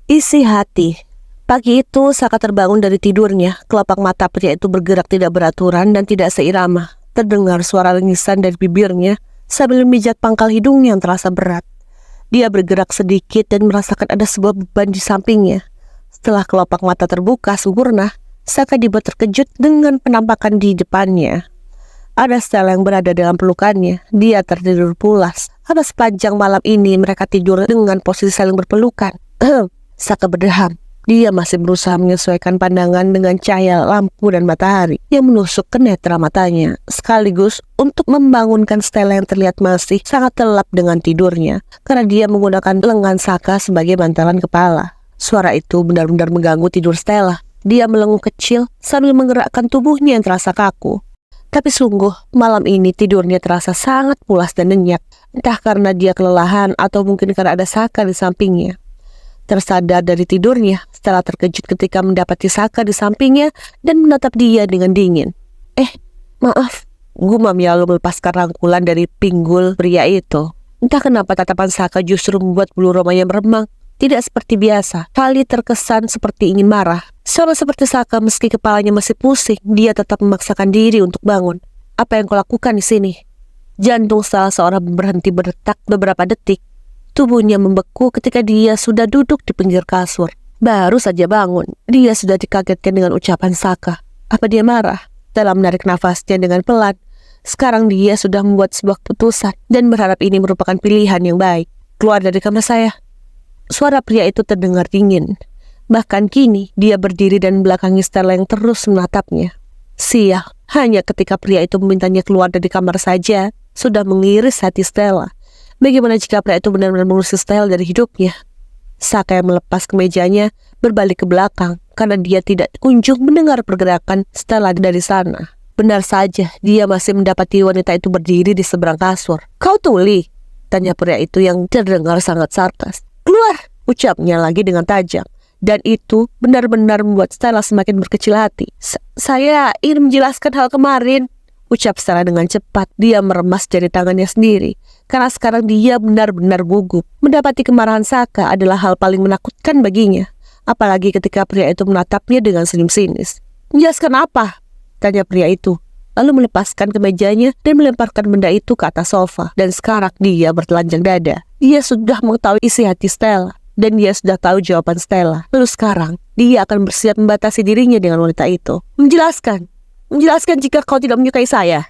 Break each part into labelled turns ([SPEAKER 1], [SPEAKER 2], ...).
[SPEAKER 1] Isi hati. Pagi itu Saka terbangun dari tidurnya. Kelopak mata pria itu bergerak tidak beraturan dan tidak seirama. Terdengar suara lengisan dari bibirnya sambil memijat pangkal hidungnya yang terasa berat. Dia bergerak sedikit dan merasakan ada sebuah beban di sampingnya. Setelah kelopak mata terbuka sempurna, Saka dibuat terkejut dengan penampakan di depannya. Ada Stella yang berada dalam pelukannya. Dia tertidur pulas. Apa sepanjang malam ini mereka tidur dengan posisi saling berpelukan? Saka berdeham. Dia masih berusaha menyesuaikan pandangan dengan cahaya lampu dan matahari yang menusuk ke netra matanya, sekaligus untuk membangunkan Stella yang terlihat masih sangat lelap dengan tidurnya, karena dia menggunakan lengan Saka sebagai bantalan kepala. Suara itu benar-benar mengganggu tidur Stella. Dia melenguk kecil sambil menggerakkan tubuhnya yang terasa kaku. Tapi sungguh, malam ini tidurnya terasa sangat pulas dan nyenyak, entah karena dia kelelahan atau mungkin karena ada Saka di sampingnya. Tersadar dari tidurnya, Stella terkejut ketika mendapati Saka di sampingnya dan menatap dia dengan dingin. Maaf, gumam ia lalu melepaskan rangkulan dari pinggul pria itu. Entah kenapa tatapan Saka justru membuat bulu romanya meremang. Tidak seperti biasa, kali terkesan seperti ingin marah. Sama seperti Saka, meski kepalanya masih pusing, dia tetap memaksakan diri untuk bangun. Apa yang kau lakukan di sini? Jantung salah seorang berhenti berdetak beberapa detik. Tubuhnya membeku ketika dia sudah duduk di pinggir kasur. Baru saja bangun, dia sudah dikagetkan dengan ucapan Saka. Apa dia marah? Dalam menarik nafasnya dengan pelan, sekarang dia sudah membuat sebuah keputusan dan berharap ini merupakan pilihan yang baik. Keluar dari kamar saya. Suara pria itu terdengar dingin. Bahkan kini, dia berdiri dan belakangi Stella yang terus menatapnya. Sial, hanya ketika pria itu memintanya keluar dari kamar saja, sudah mengiris hati Stella. Bagaimana jika pria itu benar-benar mengusir Stella dari hidupnya? Saka yang melepas kemejanya berbalik ke belakang karena dia tidak kunjung mendengar pergerakan Stella dari sana. Benar saja, dia masih mendapati wanita itu berdiri di seberang kasur. Kau tuli? Tanya pria itu yang terdengar sangat sarkas. Keluar, ucapnya lagi dengan tajam. Dan itu benar-benar membuat Stella semakin berkecil hati. Saya ingin menjelaskan hal kemarin, ucap Stella dengan cepat. Dia meremas jari tangannya sendiri, karena sekarang dia benar-benar gugup. Mendapati kemarahan Saka adalah hal paling menakutkan baginya, apalagi ketika pria itu menatapnya dengan senyum sinis. Menjelaskan apa? Tanya pria itu, lalu melepaskan kemejanya dan melemparkan benda itu ke atas sofa. Dan sekarang dia bertelanjang dada. Dia sudah mengetahui isi hati Stella, dan dia sudah tahu jawaban Stella. Lalu sekarang, dia akan bersiap membatasi dirinya dengan wanita itu. Menjelaskan jika kau tidak menyukai saya.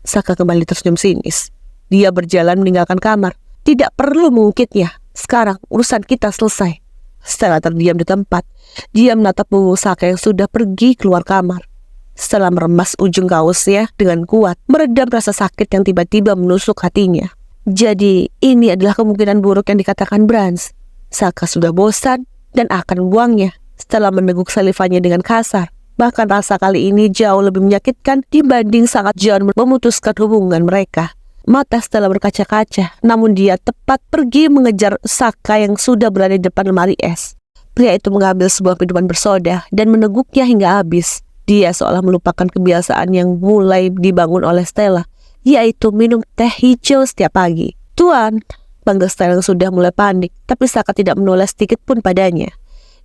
[SPEAKER 1] Saka kembali tersenyum sinis. Dia berjalan meninggalkan kamar. Tidak perlu mengungkitnya. Sekarang urusan kita selesai. Stella terdiam di tempat. Dia menatap punggung Saka yang sudah pergi keluar kamar. Stella meremas ujung kaosnya dengan kuat, meredam rasa sakit yang tiba-tiba menusuk hatinya. Jadi ini adalah kemungkinan buruk yang dikatakan Brans. Saka sudah bosan dan akan membuangnya. Stella meneguk salivanya dengan kasar. Bahkan rasa kali ini jauh lebih menyakitkan dibanding sangat jauh memutuskan hubungan mereka. Mata Stella berkaca-kaca, namun dia tepat pergi mengejar Saka yang sudah berada di depan lemari es. Pria itu mengambil sebuah minuman bersoda dan meneguknya hingga habis. Dia seolah melupakan kebiasaan yang mulai dibangun oleh Stella, yaitu minum teh hijau setiap pagi. Tuan, panggil Stella yang sudah mulai panik, tapi Saka tidak menoleh sedikit pun padanya.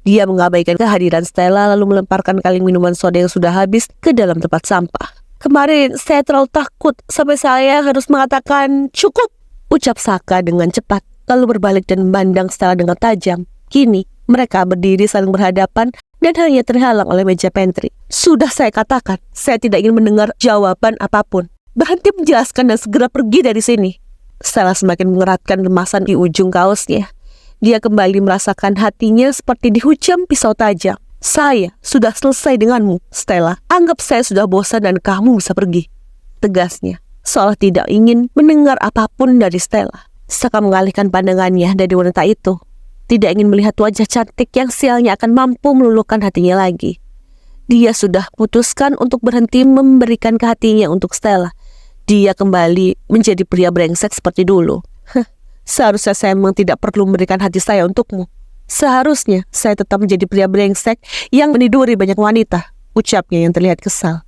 [SPEAKER 1] Dia mengabaikan kehadiran Stella lalu melemparkan kaleng minuman soda yang sudah habis ke dalam tempat sampah. Kemarin saya terlalu takut sampai saya harus mengatakan cukup, ucap Saka dengan cepat, lalu berbalik dan memandang Stella dengan tajam. Kini mereka berdiri saling berhadapan dan hanya terhalang oleh meja pantry. Sudah saya katakan, saya tidak ingin mendengar jawaban apapun. Berhenti menjelaskan dan segera pergi dari sini. Stella semakin mengeratkan remasan di ujung kaosnya. Dia kembali merasakan hatinya seperti dihujam pisau tajam. Saya sudah selesai denganmu, Stella. Anggap saya sudah bosan dan kamu bisa pergi, tegasnya, seolah tidak ingin mendengar apapun dari Stella. Saka mengalihkan pandangannya dari wanita itu. Tidak ingin melihat wajah cantik yang sialnya akan mampu meluluhkan hatinya lagi. Dia sudah putuskan untuk berhenti memberikan ke hatinya untuk Stella. Dia kembali menjadi pria brengsek seperti dulu. Seharusnya saya memang tidak perlu memberikan hati saya untukmu. Seharusnya saya tetap menjadi pria brengsek yang meniduri banyak wanita, ucapnya yang terlihat kesal.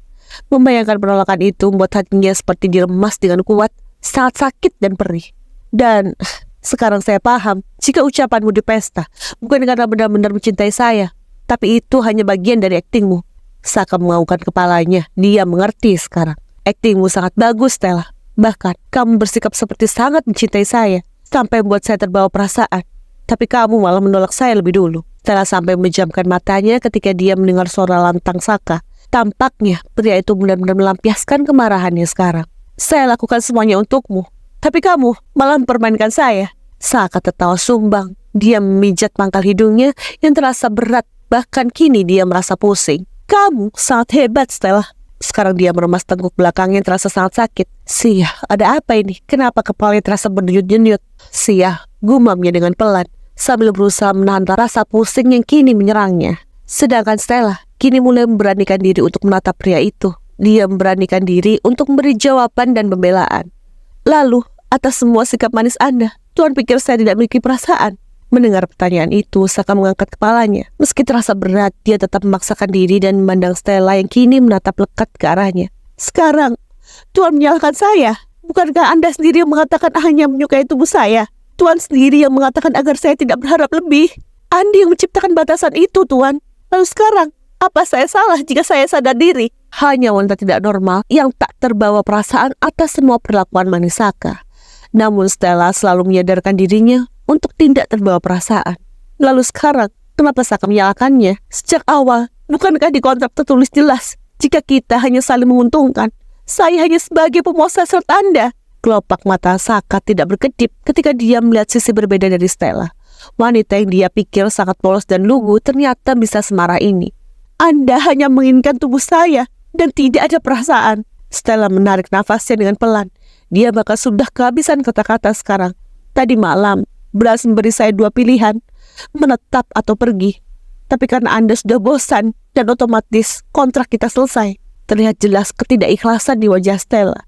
[SPEAKER 1] Membayangkan penolakan itu membuat hatinya seperti diremas dengan kuat, sangat sakit dan perih. Dan Sekarang saya paham, jika ucapanmu di pesta bukan karena benar-benar mencintai saya, tapi itu hanya bagian dari aktingmu. Saka menganggukkan kepalanya. Dia mengerti sekarang. Aktingmu sangat bagus, Stella. Bahkan, kamu bersikap seperti sangat mencintai saya, sampai membuat saya terbawa perasaan. Tapi kamu malah menolak saya lebih dulu. Stella sampai memejamkan matanya ketika dia mendengar suara lantang Saka. Tampaknya, pria itu benar-benar melampiaskan kemarahannya sekarang. Saya lakukan semuanya untukmu, tapi kamu malah mempermainkan saya. Saka tertawa sumbang. Dia memijat pangkal hidungnya yang terasa berat. Bahkan kini dia merasa pusing. Kamu sangat hebat, Stella. Sekarang dia meremas tengkuk belakangnya yang terasa sangat sakit. Sia, ada apa ini? Kenapa kepalanya terasa berdenyut-denyut? Sia, gumamnya dengan pelan, sambil berusaha menahan rasa pusing yang kini menyerangnya. Sedangkan Stella kini mulai memberanikan diri untuk menatap pria itu. Dia memberanikan diri untuk memberi jawaban dan pembelaan. Lalu, atas semua sikap manis Anda, Tuan pikir saya tidak memiliki perasaan? Mendengar pertanyaan itu, Saka mengangkat kepalanya. Meski terasa berat, dia tetap memaksakan diri dan memandang Stella yang kini menatap lekat ke arahnya. Sekarang, Tuan menyalahkan saya. Bukankah Anda sendiri yang mengatakan hanya menyukai tubuh saya? Tuan sendiri yang mengatakan agar saya tidak berharap lebih. Anda yang menciptakan batasan itu, Tuan. Lalu sekarang, apa saya salah jika saya sadar diri? Hanya wanita tidak normal yang tak terbawa perasaan atas semua perlakuan manis Saka. Namun Stella selalu menyadarkan dirinya untuk tidak terbawa perasaan. Lalu sekarang, kenapa Saka menyalahkannya? Sejak awal, bukankah di kontrak tertulis jelas jika kita hanya saling menguntungkan? Saya hanya sebagai pemosa serta Anda. Kelopak mata Saka tidak berkedip ketika dia melihat sisi berbeda dari Stella. Wanita yang dia pikir sangat polos dan lugu ternyata bisa semarah ini. Anda hanya menginginkan tubuh saya dan tidak ada perasaan. Stella menarik nafasnya dengan pelan. Dia bahkan sudah kehabisan kata-kata sekarang. Tadi malam, Blas memberi saya dua pilihan, menetap atau pergi. Tapi karena Anda sudah bosan dan otomatis kontrak kita selesai. Terlihat jelas ketidakikhlasan di wajah Stella.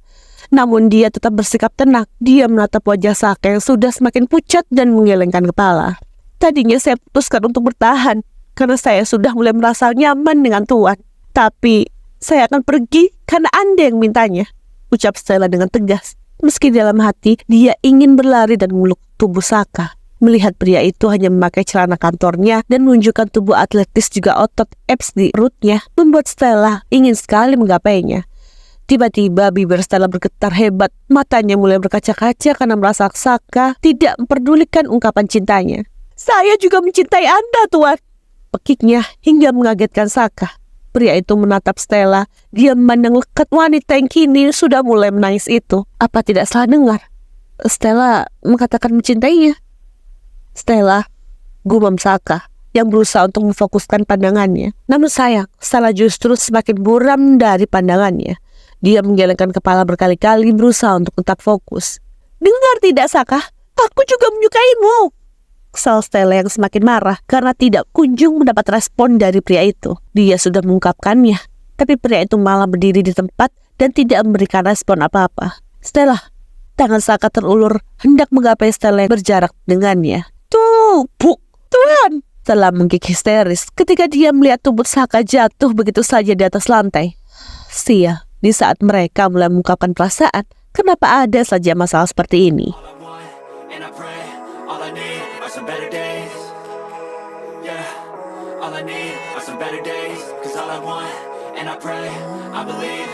[SPEAKER 1] Namun dia tetap bersikap tenang. Dia menatap wajah Saka yang sudah semakin pucat dan menggelengkan kepala. Tadinya saya putuskan untuk bertahan karena saya sudah mulai merasa nyaman dengan Tuan. Tapi saya akan pergi karena Anda yang mintanya, ucap Stella dengan tegas. Meski dalam hati dia ingin berlari dan memeluk tubuh Saka. Melihat pria itu hanya memakai celana kantornya dan menunjukkan tubuh atletis juga otot abs di perutnya, membuat Stella ingin sekali menggapainya. Tiba-tiba bibir Stella bergetar hebat. Matanya mulai berkaca-kaca karena merasa Saka tidak memperdulikan ungkapan cintanya. Saya juga mencintai Anda, Tuan, pekiknya hingga mengagetkan Saka. Pria itu menatap Stella. Dia memandang lekat wanita yang kini sudah mulai menangis itu. Apa tidak salah dengar? Stella mengatakan mencintainya. Stella, gumam Saka yang berusaha untuk memfokuskan pandangannya. Namun sayang, Stella justru semakin buram dari pandangannya. Dia menggelengkan kepala berkali-kali berusaha untuk tetap fokus. Dengar tidak, Saka? Aku juga menyukaimu. Kesal Stella yang semakin marah karena tidak kunjung mendapat respon dari pria itu. Dia sudah mengungkapkannya, tapi pria itu malah berdiri di tempat dan tidak memberikan respon apa-apa. Stella, tangan Saka terulur hendak menggapai Stella yang berjarak dengannya. Tuh, Tuan! Stella menggigit histeris ketika dia melihat tubuh Saka jatuh begitu saja di atas lantai. Sia, di saat mereka mulai mengungkapkan perasaan, kenapa ada saja masalah seperti ini? Some better days, yeah. All I need are some better days. 'Cause all I want, and I pray, I believe